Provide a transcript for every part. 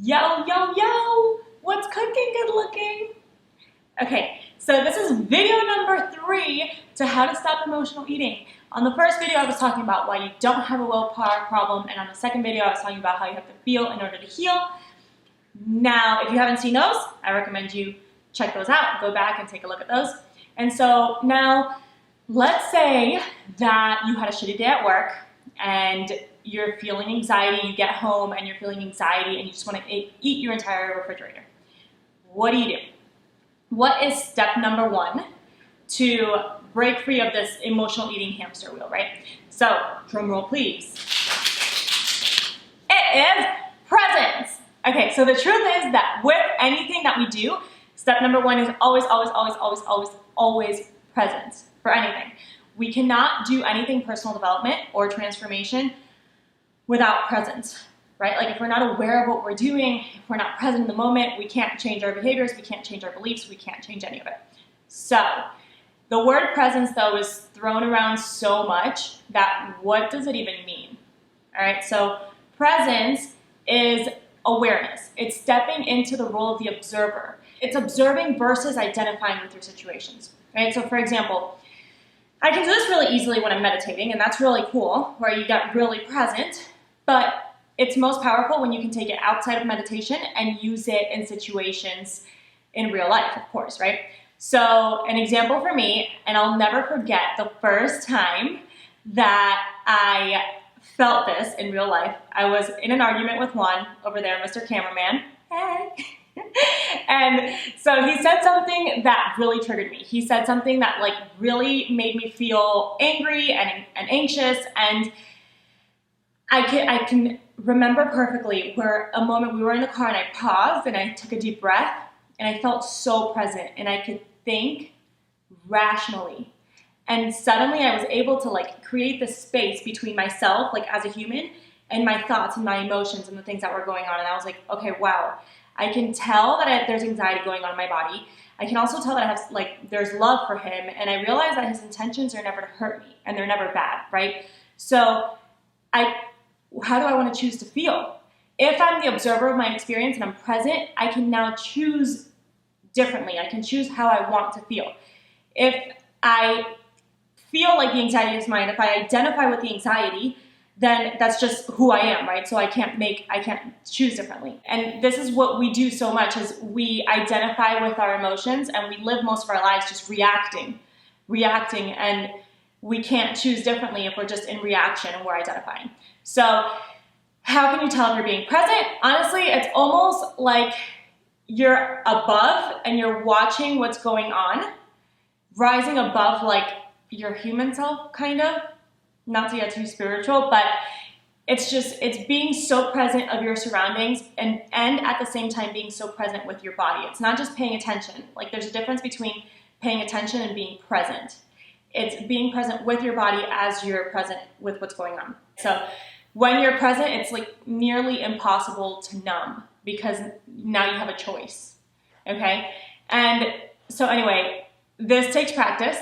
Yo, yo, yo! What's cooking, good looking? Okay, so this is video number 3 to how to stop emotional eating. On the first video, I was talking about why you don't have a willpower problem, and on the second video, I was talking about how you have to feel in order to heal. Now, if you haven't seen those, I recommend you check those out. Go back and take a look at those. And so now, let's say that you had a shitty day at work, and you're feeling anxiety, you get home and you're feeling anxiety and you just want to eat your entire refrigerator. What do? What is step number 1 to break free of this emotional eating hamster wheel, right? So, drum roll please. It is presence. Okay, so the truth is that with anything that we do, step number 1 is always presence for anything. We cannot do anything personal development or transformation without presence, right? Like if we're not aware of what we're doing, if we're not present in the moment, we can't change our behaviors, we can't change our beliefs, we can't change any of it. So the word presence though is thrown around so much that what does it even mean? All right, so presence is awareness. It's stepping into the role of the observer. It's observing versus identifying with your situations, right? So for example, I can do this really easily when I'm meditating, and that's really cool, where you get really present, but it's most powerful when you can take it outside of meditation and use it in situations in real life, of course, right? So an example for me, and I'll never forget the first time that I felt this in real life. I was in an argument with Juan over there, Mr. Cameraman. Hey. And so he said something that really triggered me. He said something that like really made me feel angry and anxious, and I can remember perfectly where a moment we were in the car and I paused and I took a deep breath and I felt so present and I could think rationally. And suddenly I was able to like create this space between myself, like as a human, and my thoughts and my emotions and the things that were going on. And I was like, okay, wow. I can tell that there's anxiety going on in my body. I can also tell that I have there's love for him, and I realize that his intentions are never to hurt me, and they're never bad, right? So how do I want to choose to feel? If I'm the observer of my experience and I'm present, I can now choose differently. I can choose how I want to feel. If I feel like the anxiety is mine, if I identify with the anxiety, then that's just who I am, right? So I can't choose differently. And this is what we do so much, is we identify with our emotions and we live most of our lives just reacting, and we can't choose differently if we're just in reaction and we're identifying. So how can you tell if you're being present? Honestly, it's almost like you're above and you're watching what's going on, rising above like your human self, kind of. Not to get too spiritual, but it's being so present of your surroundings and at the same time being so present with your body. It's not just paying attention. Like there's a difference between paying attention and being present. It's being present with your body as you're present with what's going on. So when you're present, it's like nearly impossible to numb because now you have a choice, okay? And so anyway, this takes practice.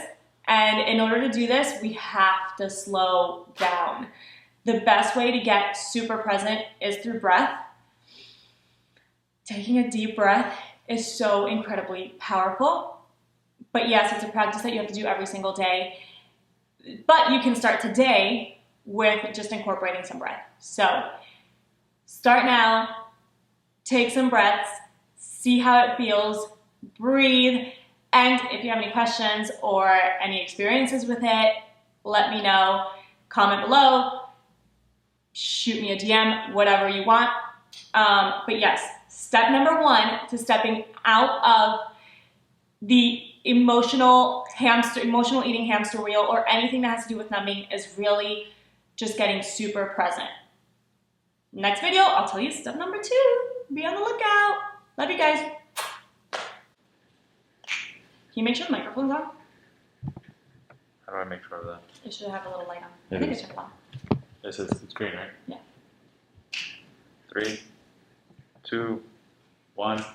And in order to do this, we have to slow down. The best way to get super present is through breath. Taking a deep breath is so incredibly powerful. But yes, it's a practice that you have to do every single day. But you can start today with just incorporating some breath. So start now, take some breaths, see how it feels, breathe. And if you have any questions or any experiences with it, let me know. Comment below, shoot me a DM, whatever you want. But yes, step number 1 to stepping out of the emotional eating hamster wheel or anything that has to do with numbing is really just getting super present. Next video, I'll tell you step number 2. Be on the lookout. Love you guys. Can you make sure the microphone's on? How do I make sure of that? It should have a little light on. It I think is. it's turned on. It's green, right? Yeah. 3, 2, 1.